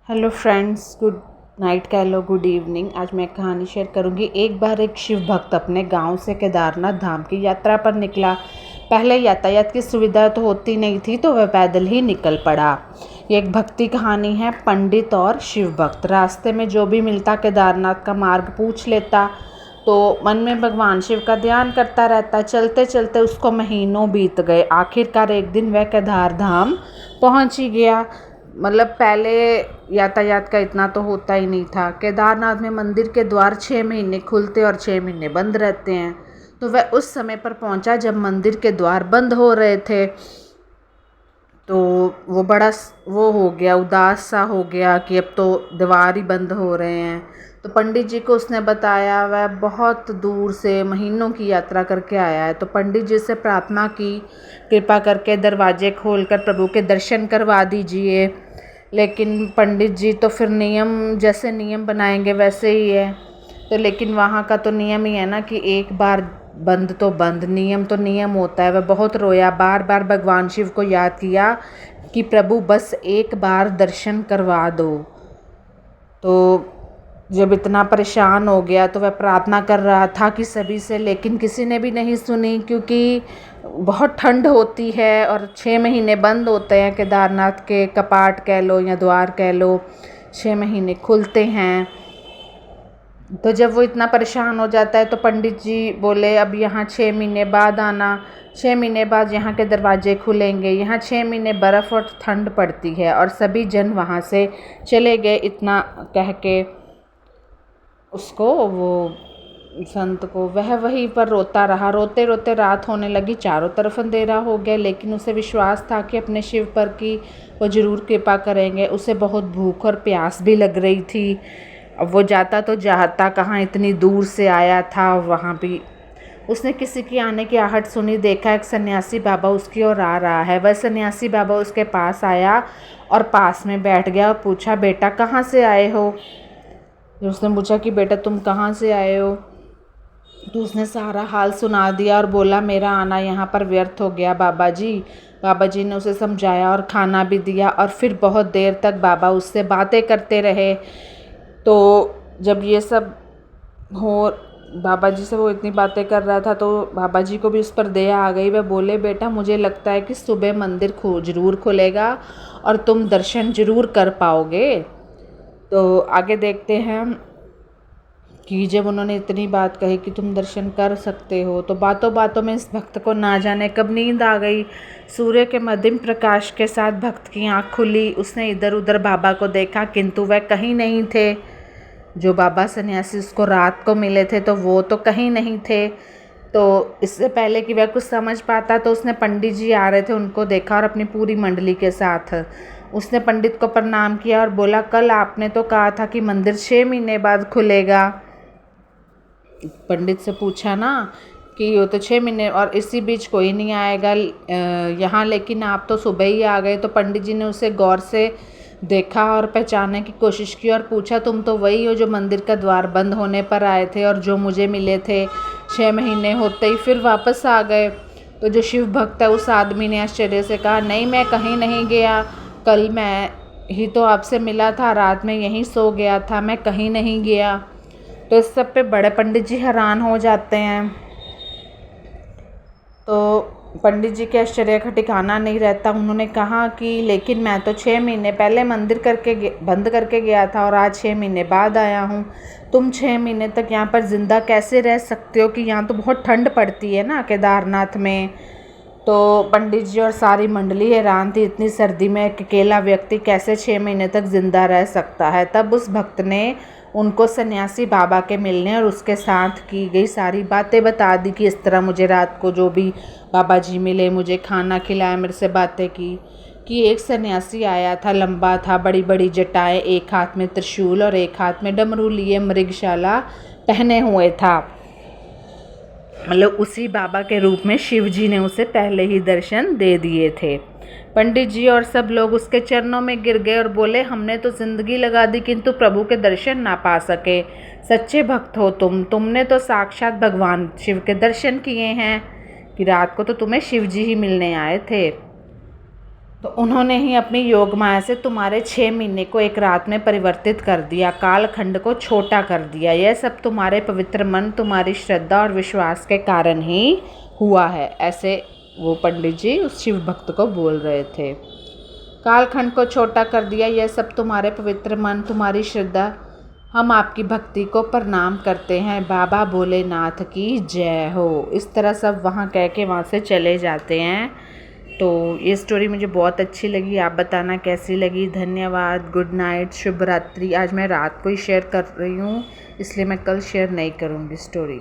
Hello friends, good night कह लो, good evening. आज मैं कहानी शेयर करूंगी। एक बार एक शिव भक्त अपने गांव से केदारनाथ धाम की यात्रा पर निकला। पहले यातायात की सुविधा तो होती नहीं थी, तो वह पैदल ही निकल पड़ा। ये एक भक्ति कहानी है। पंडित और शिव भक्त रास्ते में जो भी मिलता केदारनाथ का मार्ग पूछ लेता, तो मन में भगवान शिव का ध्यान करता रहता। चलते चलते उसको महीनों बीत गए। आखिरकार एक दिन वह केदार धाम पहुंच ही गया। मतलब पहले यातायात का इतना तो होता ही नहीं था। केदारनाथ में मंदिर के द्वार 6 महीने खुलते और 6 महीने बंद रहते हैं। तो वह उस समय पर पहुंचा जब मंदिर के द्वार बंद हो रहे थे। तो वो बड़ा वो हो गया, उदास सा हो गया कि अब तो द्वार ही बंद हो रहे हैं। तो पंडित जी को उसने बताया, वह बहुत दूर से महीनों की यात्रा करके आया है। तो पंडित जी से प्रार्थना की, कृपा करके दरवाजे खोलकर प्रभु के दर्शन करवा दीजिए। लेकिन पंडित जी तो फिर नियम, जैसे नियम बनाएंगे वैसे ही है। तो लेकिन वहाँ का तो नियम ही है ना कि एक बार बंद तो बंद, नियम तो नियम होता है। वह बहुत रोया, बार बार भगवान शिव को याद किया कि प्रभु बस एक बार दर्शन करवा दो। तो जब इतना परेशान हो गया तो वह प्रार्थना कर रहा था कि सभी से, लेकिन किसी ने भी नहीं सुनी, क्योंकि बहुत ठंड होती है और 6 महीने बंद होते हैं। केदारनाथ के कपाट कह लो या द्वार कह लो, 6 महीने खुलते हैं। तो जब वो इतना परेशान हो जाता है तो पंडित जी बोले, अब यहाँ 6 महीने बाद आना। 6 महीने बाद यहाँ के दरवाजे खुलेंगे। यहाँ 6 महीने बर्फ़ और ठंड पड़ती है। और सभी जन वहाँ से चले गए। इतना कह के उसको, वो संत को, वह वहीं पर रोता रहा। रोते रोते रात होने लगी, चारों तरफ अंधेरा हो गया। लेकिन उसे विश्वास था कि अपने शिव पर कि वो ज़रूर कृपा करेंगे। उसे बहुत भूख और प्यास भी लग रही थी। अब वो जाता तो जाता कहाँ, इतनी दूर से आया था। वहाँ भी उसने किसी की आने की आहट सुनी। देखा एक सन्यासी बाबा उसकी ओर आ रहा है। वह सन्यासी बाबा उसके पास आया और पास में बैठ गया और पूछा, बेटा कहाँ से आए हो? जब उसने पूछा कि बेटा तुम कहाँ से आए हो, तो उसने सारा हाल सुना दिया और बोला, मेरा आना यहाँ पर व्यर्थ हो गया बाबा जी। बाबा जी ने उसे समझाया और खाना भी दिया। और फिर बहुत देर तक बाबा उससे बातें करते रहे। तो जब ये सब हो, बाबा जी से वो इतनी बातें कर रहा था, तो बाबा जी को भी उस पर दया आ गई। वह बोले, बेटा मुझे लगता है कि सुबह मंदिर ज़रूर खुलेगा और तुम दर्शन ज़रूर कर पाओगे। तो आगे देखते हैं कि जब उन्होंने इतनी बात कही कि तुम दर्शन कर सकते हो, तो बातों बातों में इस भक्त को ना जाने कब नींद आ गई। सूर्य के मध्यम प्रकाश के साथ भक्त की आँख खुली। उसने इधर उधर बाबा को देखा, किंतु वह कहीं नहीं थे। जो बाबा सन्यासी उसको रात को मिले थे, तो वो तो कहीं नहीं थे। तो इससे पहले कि वह कुछ समझ पाता, तो उसने पंडित जी आ रहे थे उनको देखा और अपनी पूरी मंडली के साथ उसने पंडित को प्रणाम किया और बोला, कल आपने तो कहा था कि मंदिर 6 महीने बाद खुलेगा। पंडित से पूछा ना कि वो तो 6 महीने और इसी बीच कोई नहीं आएगा यहाँ, लेकिन आप तो सुबह ही आ गए। तो पंडित जी ने उसे गौर से देखा और पहचानने की कोशिश की और पूछा, तुम तो वही हो जो मंदिर का द्वार बंद होने पर आए थे और जो मुझे मिले थे 6 महीने होते ही फिर वापस आ गए। तो जो शिव भक्त है उस आदमी ने आश्चर्य से कहा, नहीं मैं कहीं नहीं गया, कल मैं ही तो आपसे मिला था, रात में यहीं सो गया था, मैं कहीं नहीं गया। तो इस सब पे बड़े पंडित जी हैरान हो जाते हैं। तो पंडित जी के आश्चर्य का ठिकाना नहीं रहता। उन्होंने कहा कि लेकिन मैं तो 6 महीने पहले मंदिर बंद करके गया था और आज 6 महीने बाद आया हूँ। तुम 6 महीने तक यहाँ पर ज़िंदा कैसे रह सकते हो कि यहाँ तो बहुत ठंड पड़ती है ना केदारनाथ में। तो पंडित जी और सारी मंडली हैरान थी, इतनी सर्दी में एक अकेला व्यक्ति कैसे 6 महीने तक ज़िंदा रह सकता है। तब उस भक्त ने उनको सन्यासी बाबा के मिलने और उसके साथ की गई सारी बातें बता दी कि इस तरह मुझे रात को जो भी बाबा जी मिले, मुझे खाना खिलाया, मेरे से बातें की। कि एक सन्यासी आया था, लंबा था, बड़ी बड़ी जटाएं, एक हाथ में त्रिशूल और एक हाथ में डमरू लिए मृगशाला पहने हुए था। मतलब उसी बाबा के रूप में शिव जी ने उसे पहले ही दर्शन दे दिए थे। पंडित जी और सब लोग उसके चरणों में गिर गए और बोले, हमने तो ज़िंदगी लगा दी किंतु प्रभु के दर्शन ना पा सके। सच्चे भक्त हो तुमने तो साक्षात भगवान शिव के दर्शन किए हैं कि रात को तो तुम्हें शिव जी ही मिलने आए थे। तो उन्होंने ही अपनी योग माया से तुम्हारे 6 महीने को एक रात में परिवर्तित कर दिया, कालखंड को छोटा कर दिया। यह सब तुम्हारे पवित्र मन, तुम्हारी श्रद्धा और विश्वास के कारण ही हुआ है। ऐसे वो पंडित जी उस शिव भक्त को बोल रहे थे। कालखंड को छोटा कर दिया, यह सब तुम्हारे पवित्र मन, तुम्हारी श्रद्धा। हम आपकी भक्ति को प्रणाम करते हैं। बाबा भोलेनाथ की जय हो। इस तरह सब वहाँ कह के वहाँ से चले जाते हैं। तो ये स्टोरी मुझे बहुत अच्छी लगी। आप बताना कैसी लगी। धन्यवाद। गुड नाइट, शुभ रात्रि। आज मैं रात को ही शेयर कर रही हूँ, इसलिए मैं कल शेयर नहीं करूँगी स्टोरी।